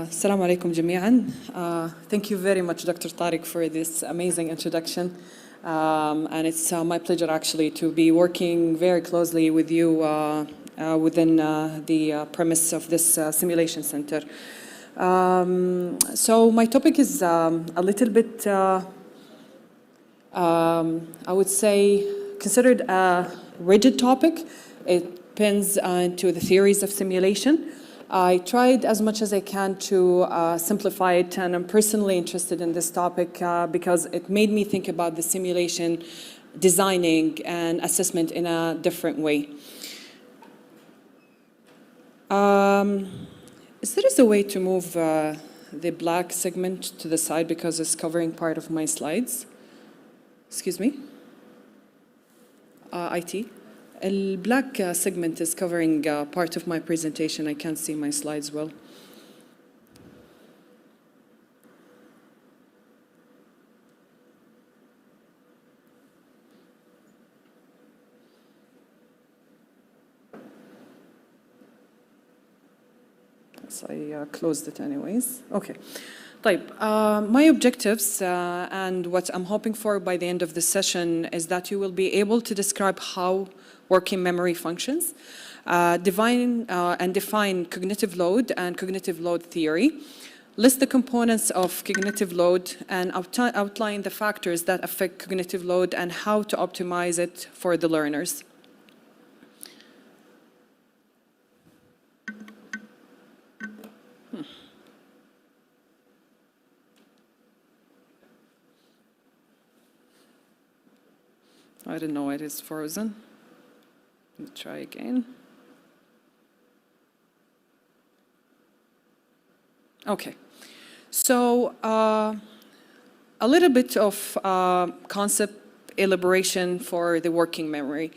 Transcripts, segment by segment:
Assalamu alaikum jami'an. Thank you very much, Dr. Tariq, for this amazing introduction. And it's my pleasure actually to be working very closely with you within the premise of this simulation center. So my topic is a little bit, I would say, considered a rigid topic. It depends into the theories of simulation. I tried as much as I can to simplify it, and I'm personally interested in this topic because it made me think about the simulation designing and assessment in a different way. Is there a way to move the black segment to the side because it's covering part of my slides? Excuse me? IT? The black segment is covering part of my presentation. I can't see my slides well. So I closed it anyways. Okay. My objectives and what I'm hoping for by the end of this session is that you will be able to describe how working memory functions, define cognitive load and cognitive load theory, list the components of cognitive load, and outline the factors that affect cognitive load and how to optimize it for the learners. I don't know, it is frozen. Let me try again. Okay, so a little bit of concept elaboration for the working memory.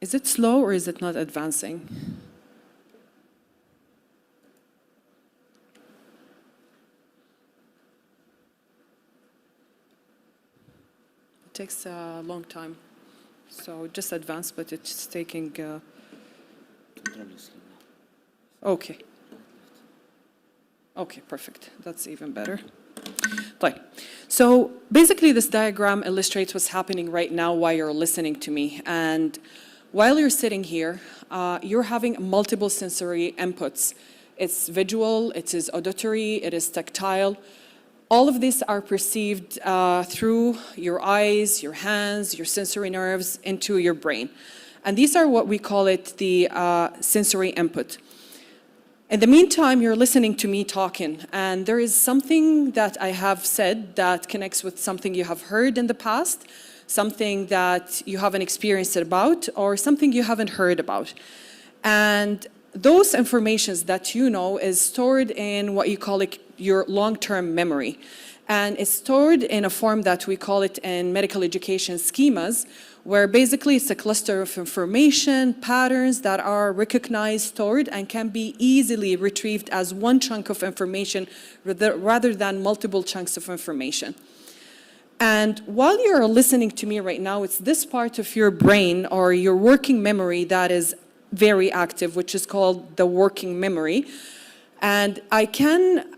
Is it slow or is it not advancing? It takes a long time. So just advanced, but it's taking... Okay. Okay, perfect. That's even better. Right. So basically this diagram illustrates what's happening right now while you're listening to me. And while you're sitting here, you're having multiple sensory inputs. It's visual, it is auditory, it is tactile. All of these are perceived through your eyes, your hands, your sensory nerves into your brain. And these are what we call it the sensory input. In the meantime, you're listening to me talking, and there is something that I have said that connects with something you have heard in the past, something that you haven't experienced about, or something you haven't heard about. And those informations that you know is stored in what you call it your long-term memory. And it's stored in a form that we call it in medical education schemas, where basically it's a cluster of information, patterns that are recognized, stored, and can be easily retrieved as one chunk of information rather than multiple chunks of information. And while you're listening to me right now, it's this part of your brain or your working memory that is very active, which is called the working memory. And I can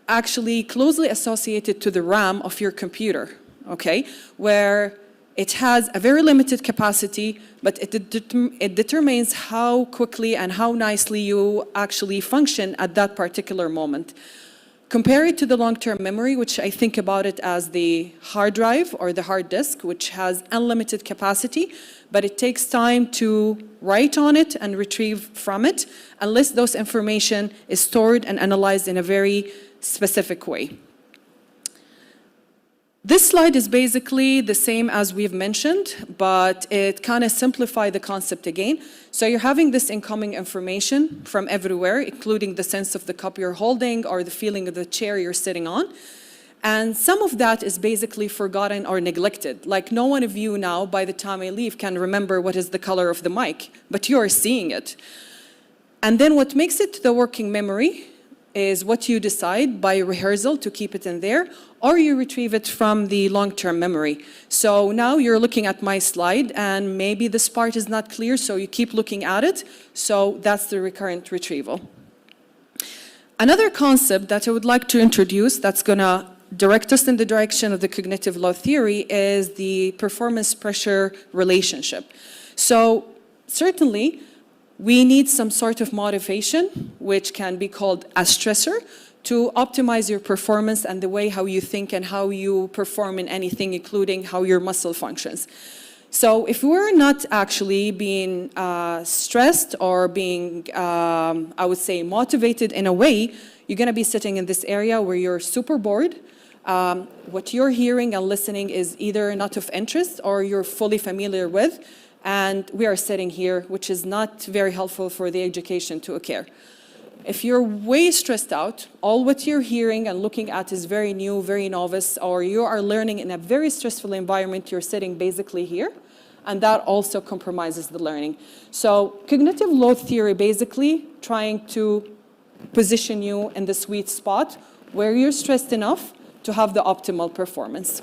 actually closely associate it to the RAM of your computer, okay? Where it has a very limited capacity, but it determines how quickly and how nicely you actually function at that particular moment. Compare it to the long-term memory, which I think about it as the hard drive or the hard disk, which has unlimited capacity, but it takes time to write on it and retrieve from it, unless those information is stored and analyzed in a very specific way. This slide is basically the same as we've mentioned, but it kind of simplified the concept again. So you're having this incoming information from everywhere, including the sense of the cup you're holding or the feeling of the chair you're sitting on. And some of that is basically forgotten or neglected. Like no one of you now, by the time I leave, can remember what is the color of the mic, but you are seeing it. And then what makes it the working memory is what you decide by rehearsal to keep it in there, or you retrieve it from the long-term memory. So now you're looking at my slide, and maybe this part is not clear, so you keep looking at it. So that's the recurrent retrieval. Another concept that I would like to introduce that's going to direct us in the direction of the cognitive load theory is the performance-pressure relationship. So certainly, we need some sort of motivation, which can be called a stressor, to optimize your performance and the way how you think and how you perform in anything, including how your muscle functions. So if we're not actually being stressed or being, I would say, motivated in a way, you're going to be sitting in this area where you're super bored. What you're hearing and listening is either not of interest or you're fully familiar with, and we are sitting here, which is not very helpful for the education to occur. If you're way stressed out, all what you're hearing and looking at is very new, very novice, or you are learning in a very stressful environment, you're sitting basically here, and that also compromises the learning. So cognitive load theory basically trying to position you in the sweet spot where you're stressed enough to have the optimal performance.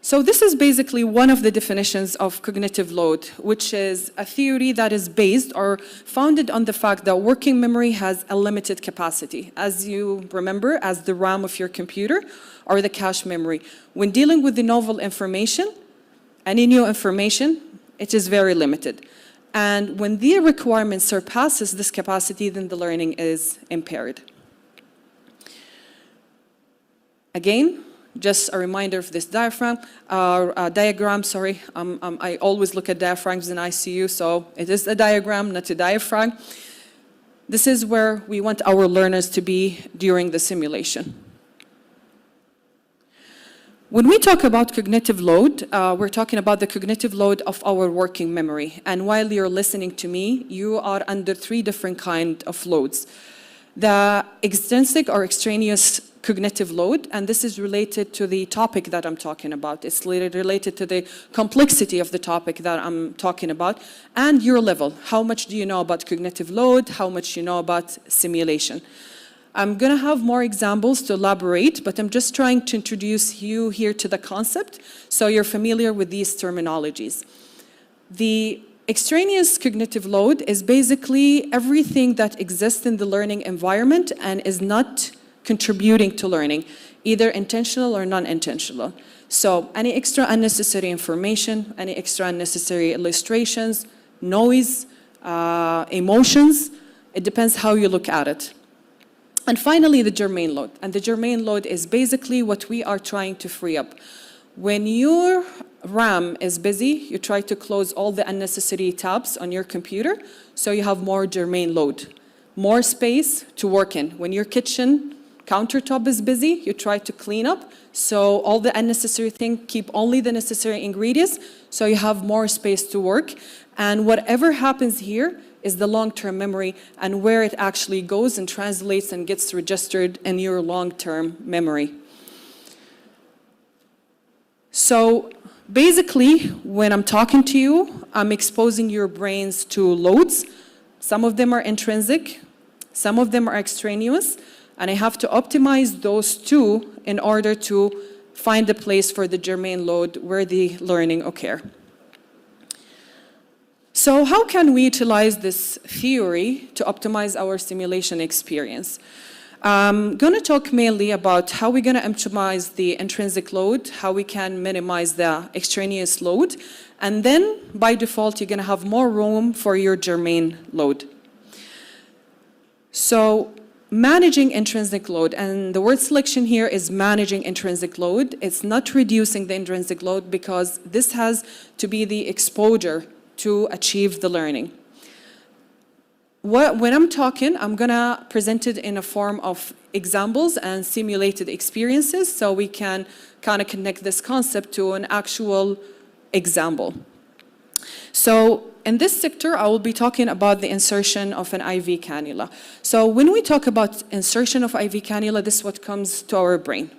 So this is basically one of the definitions of cognitive load, which is a theory that is based or founded on the fact that working memory has a limited capacity, as you remember, as the RAM of your computer or the cache memory. When dealing with the novel information, any new information, it is very limited. And when the requirement surpasses this capacity, then the learning is impaired. Again, just a reminder of this diagram. I always look at diaphragms in ICU, so it is a diagram, not a diaphragm. This is where we want our learners to be during the simulation. When we talk about cognitive load, we're talking about the cognitive load of our working memory. And while you're listening to me, you are under 3 different kinds of loads. The extrinsic or extraneous cognitive load, and this is related to the topic that I'm talking about. It's related to the complexity of the topic that I'm talking about, and your level. How much do you know about cognitive load? How much you know about simulation? I'm going to have more examples to elaborate, but I'm just trying to introduce you here to the concept so you're familiar with these terminologies. The extraneous cognitive load is basically everything that exists in the learning environment and is not contributing to learning, either intentional or non-intentional. So any extra unnecessary information, any extra unnecessary illustrations, noise, emotions, it depends how you look at it. And finally, the germane load. And the germane load is basically what we are trying to free up. When your RAM is busy, you try to close all the unnecessary tabs on your computer, so you have more germane load, more space to work in. When your kitchen countertop is busy, you try to clean up, so all the unnecessary things, keep only the necessary ingredients, so you have more space to work. And whatever happens here is the long-term memory and where it actually goes and translates and gets registered in your long-term memory. So basically, when I'm talking to you, I'm exposing your brains to loads. Some of them are intrinsic, some of them are extraneous, and I have to optimize those 2 in order to find a place for the germane load where the learning occurs. So how can we utilize this theory to optimize our simulation experience? I'm going to talk mainly about how we're going to optimize the intrinsic load, how we can minimize the extraneous load, and then by default you're going to have more room for your germane load. So managing intrinsic load, and the word selection here is managing intrinsic load. It's not reducing the intrinsic load because this has to be the exposure to achieve the learning. When I'm talking, I'm going to present it in a form of examples and simulated experiences so we can kind of connect this concept to an actual example. So in this sector, I will be talking about the insertion of an IV cannula. So when we talk about insertion of IV cannula, this is what comes to our brain.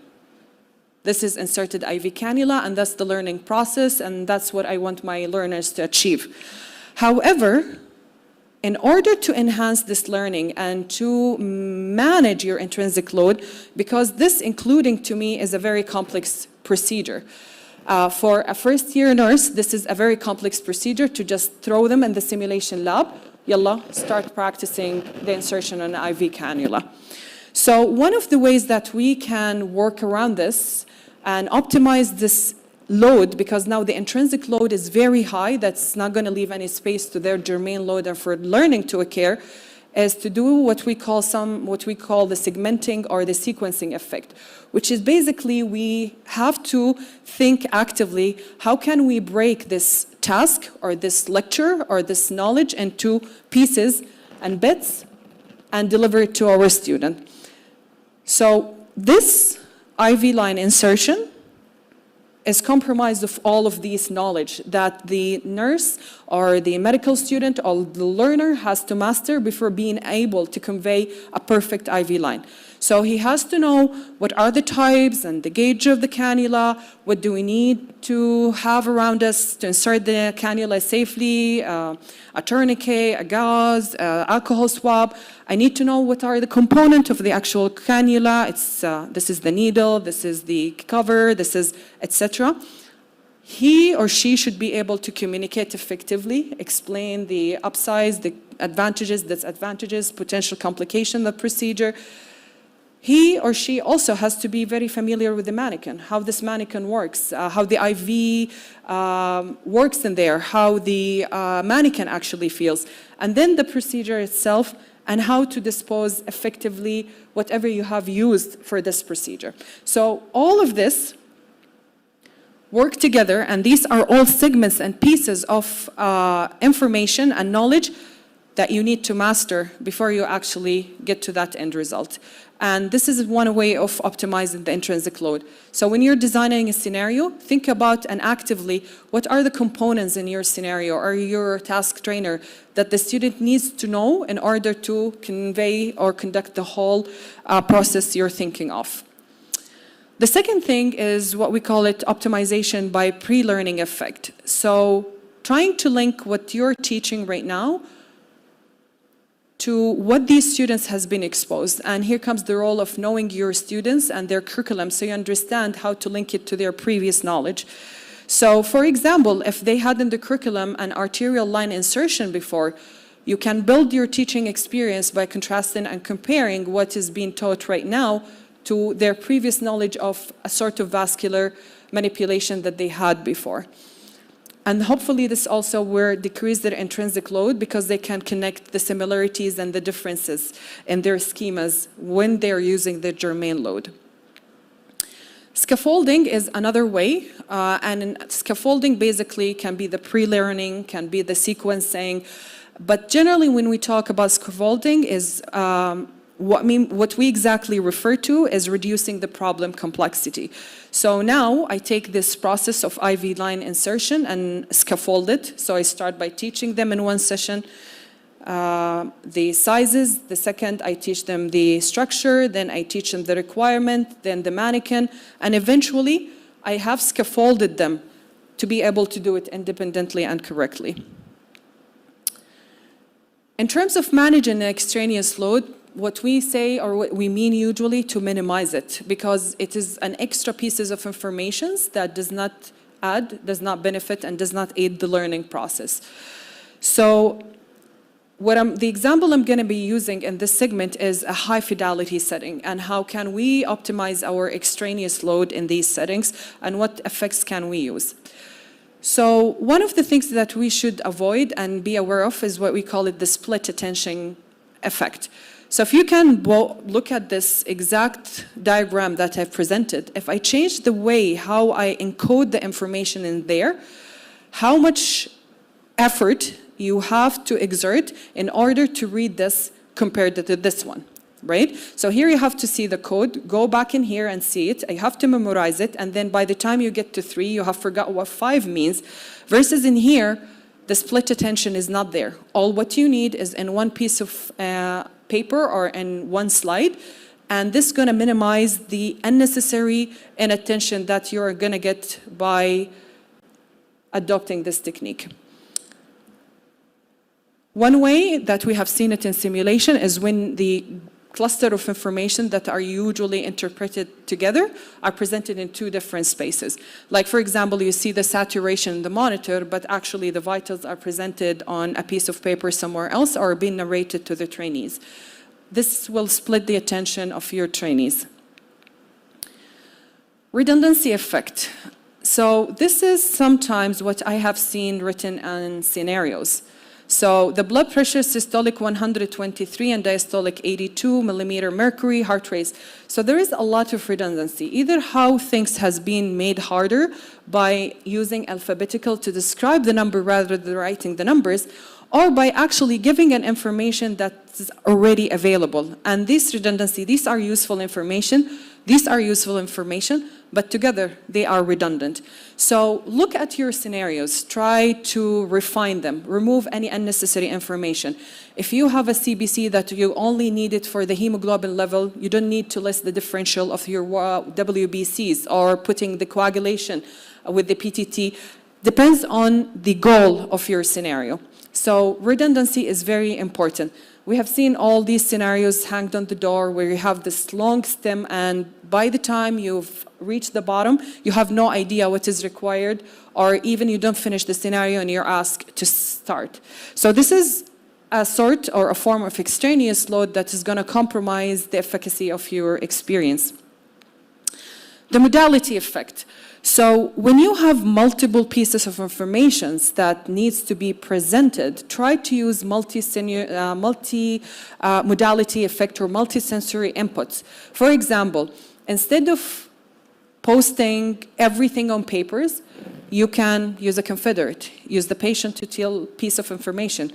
This is inserted IV cannula, and that's the learning process, and that's what I want my learners to achieve. However, in order to enhance this learning and to manage your intrinsic load, because this, including to me, is a very complex procedure. For a first-year nurse, this is a very complex procedure to just throw them in the simulation lab, Yalla, start practicing the insertion on an IV cannula. So one of the ways that we can work around this and optimize this load, because now the intrinsic load is very high, that's not going to leave any space to their germane load and for learning to occur, is to do what we call the segmenting or the sequencing effect, which is basically we have to think actively, how can we break this task or this lecture or this knowledge into pieces and bits and deliver it to our student. So this IV line insertion is comprised of all of these knowledge that the nurse or the medical student or the learner has to master before being able to convey a perfect IV line. So he has to know what are the types and the gauge of the cannula, what do we need to have around us to insert the cannula safely, a tourniquet, a gauze, alcohol swab. I need to know what are the components of the actual cannula. This is the needle, this is the cover, this is etc. He or she should be able to communicate effectively, explain the upsides, the advantages, disadvantages, potential complication of the procedure. He or she also has to be very familiar with the mannequin, how this mannequin works, how the IV works in there, how the mannequin actually feels, and then the procedure itself and how to dispose effectively whatever you have used for this procedure. So all of this work together, and these are all segments and pieces of information and knowledge that you need to master before you actually get to that end result. And this is one way of optimizing the intrinsic load. So when you're designing a scenario, think about and actively what are the components in your scenario or your task trainer that the student needs to know in order to convey or conduct the whole process you're thinking of. The second thing is what we call it optimization by pre-learning effect. So trying to link what you're teaching right now to what these students has been exposed. And here comes the role of knowing your students and their curriculum so you understand how to link it to their previous knowledge. So for example, if they had in the curriculum an arterial line insertion before, you can build your teaching experience by contrasting and comparing what is being taught right now to their previous knowledge of a sort of vascular manipulation that they had before. And hopefully this also will decrease their intrinsic load because they can connect the similarities and the differences in their schemas when they're using the germane load. Scaffolding is another way, and scaffolding basically can be the pre-learning, can be the sequencing, but generally when we talk about scaffolding is what we exactly refer to is reducing the problem complexity. So now I take this process of IV line insertion and scaffold it. So I start by teaching them in one session the sizes. The second, I teach them the structure. Then I teach them the requirement, then the mannequin. And eventually, I have scaffolded them to be able to do it independently and correctly. In terms of managing the extraneous load, what we say or what we mean usually to minimize it, because it is an extra pieces of information that does not add, does not benefit, and does not aid the learning process. So the example I'm going to be using in this segment is a high fidelity setting, and how can we optimize our extraneous load in these settings, and what effects can we use. So one of the things that we should avoid and be aware of is what we call it the split attention effect. So if you can look at this exact diagram that I've presented, if I change the way how I encode the information in there, how much effort you have to exert in order to read this compared to this one, right? So here you have to see the code, go back in here and see it. I have to memorize it, and then by the time you get to 3, you have forgot what 5 means, versus in here, the split attention is not there. All what you need is in one piece of paper or in one slide, and this is going to minimize the unnecessary inattention that you're going to get by adopting this technique. One way that we have seen it in simulation is when the cluster of information that are usually interpreted together are presented in two different spaces. Like, for example, you see the saturation in the monitor, but actually the vitals are presented on a piece of paper somewhere else or being narrated to the trainees. This will split the attention of your trainees. Redundancy effect. So this is sometimes what I have seen written in scenarios. So the blood pressure, systolic 123 and diastolic 82 millimeter mercury, heart rate. So there is a lot of redundancy, either how things has been made harder by using alphabetical to describe the number rather than writing the numbers, or by actually giving an information that's already available. And this redundancy, these are useful information, but together they are redundant. So look at your scenarios, try to refine them, remove any unnecessary information. If you have a CBC that you only need it for the hemoglobin level, you don't need to list the differential of your WBCs or putting the coagulation with the PTT. Depends on the goal of your scenario. So redundancy is very important. We have seen all these scenarios hanged on the door where you have this long stem, and by the time you've reached the bottom, you have no idea what is required, or even you don't finish the scenario and you're asked to start. So this is a sort or a form of extraneous load that is going to compromise the efficacy of your experience. The modality effect. So when you have multiple pieces of information that needs to be presented, try to use multi-modality effect or multisensory inputs. For example, instead of posting everything on papers, you can use a confederate, use the patient to tell piece of information.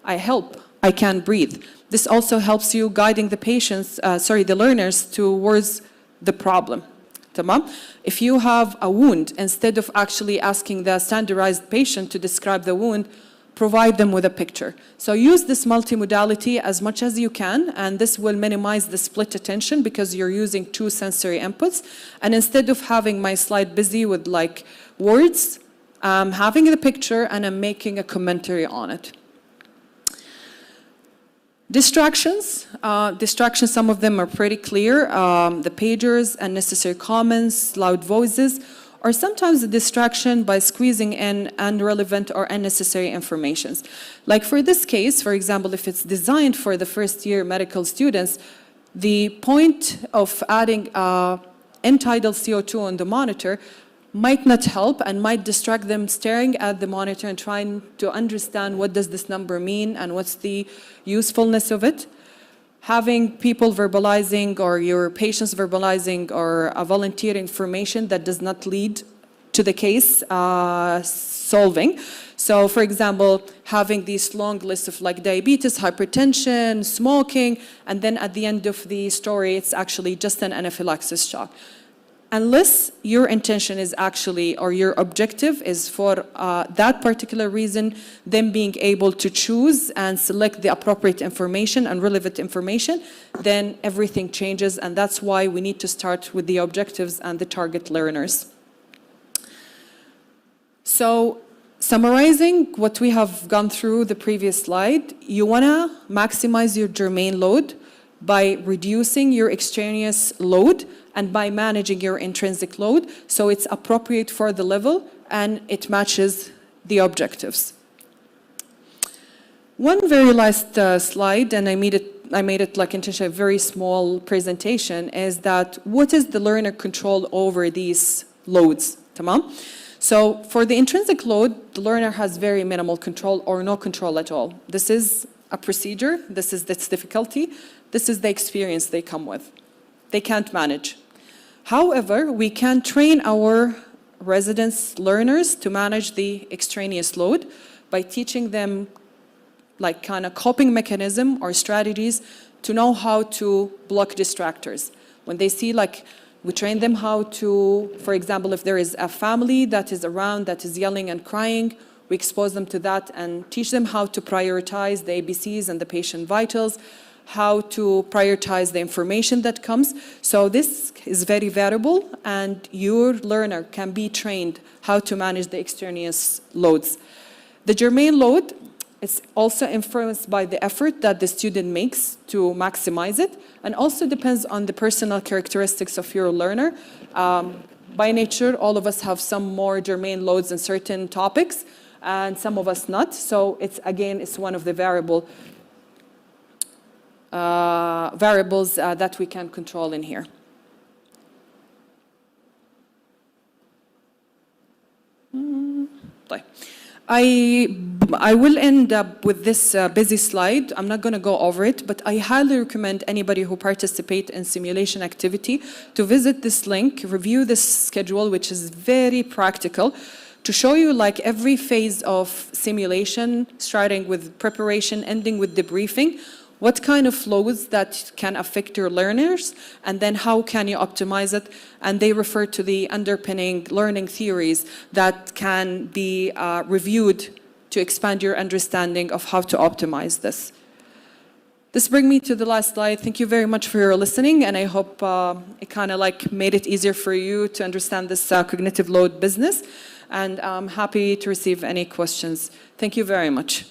I help, I can breathe. This also helps you guiding the the learners towards the problem. Tamam? If you have a wound, instead of actually asking the standardized patient to describe the wound, provide them with a picture. So use this multimodality as much as you can, and this will minimize the split attention because you're using two sensory inputs. And instead of having my slide busy with like words, I'm having the picture and I'm making a commentary on it. Distractions, some of them are pretty clear. The pagers, unnecessary comments, loud voices, or sometimes a distraction by squeezing in irrelevant or unnecessary information. Like for this case, for example, if it's designed for the first year medical students, the point of adding Untitled CO2 on the monitor might not help and might distract them staring at the monitor and trying to understand what does this number mean and what's the usefulness of it. Having people verbalizing or your patients verbalizing or volunteering information that does not lead to the case solving. So for example, having these long lists of like diabetes, hypertension, smoking, and then at the end of the story, it's actually just an anaphylaxis shock. Unless your intention is actually, or your objective is for that particular reason, them being able to choose and select the appropriate information and relevant information, then everything changes, and that's why we need to start with the objectives and the target learners. So, summarizing what we have gone through the previous slide, you want to maximize your germane load by reducing your extraneous load and by managing your intrinsic load so it's appropriate for the level and it matches the objectives. One very last slide, and I made it like intentionally a very small presentation, is that what is the learner control over these loads? Tamam? So for the intrinsic load, the learner has very minimal control or no control at all. This is a procedure, this is its difficulty, this is the experience they come with. They can't manage. However, we can train our residents, learners to manage the extraneous load by teaching them like kind of coping mechanism or strategies to know how to block distractors. When they see like, we train them how to, for example, if there is a family that is around that is yelling and crying, we expose them to that and teach them how to prioritize the ABCs and the patient vitals, how to prioritize the information that comes. So this is very variable, and your learner can be trained how to manage the extraneous loads. The germane load, It's also influenced by the effort that the student makes to maximize it, and also depends on the personal characteristics of your learner. By nature, all of us have some more germane loads in certain topics, and some of us not. So it's, again, it's one of the variables that we can control in here. I will end up with this busy slide. I'm not going to go over it, but I highly recommend anybody who participates in simulation activity to visit this link, review this schedule, which is very practical, to show you like every phase of simulation, starting with preparation, ending with debriefing, what kind of flows that can affect your learners, and then how can you optimize it. And they refer to the underpinning learning theories that can be reviewed to expand your understanding of how to optimize this. This brings me to the last slide. Thank you very much for your listening, and I hope it kind of like made it easier for you to understand this cognitive load business. And I'm happy to receive any questions. Thank you very much.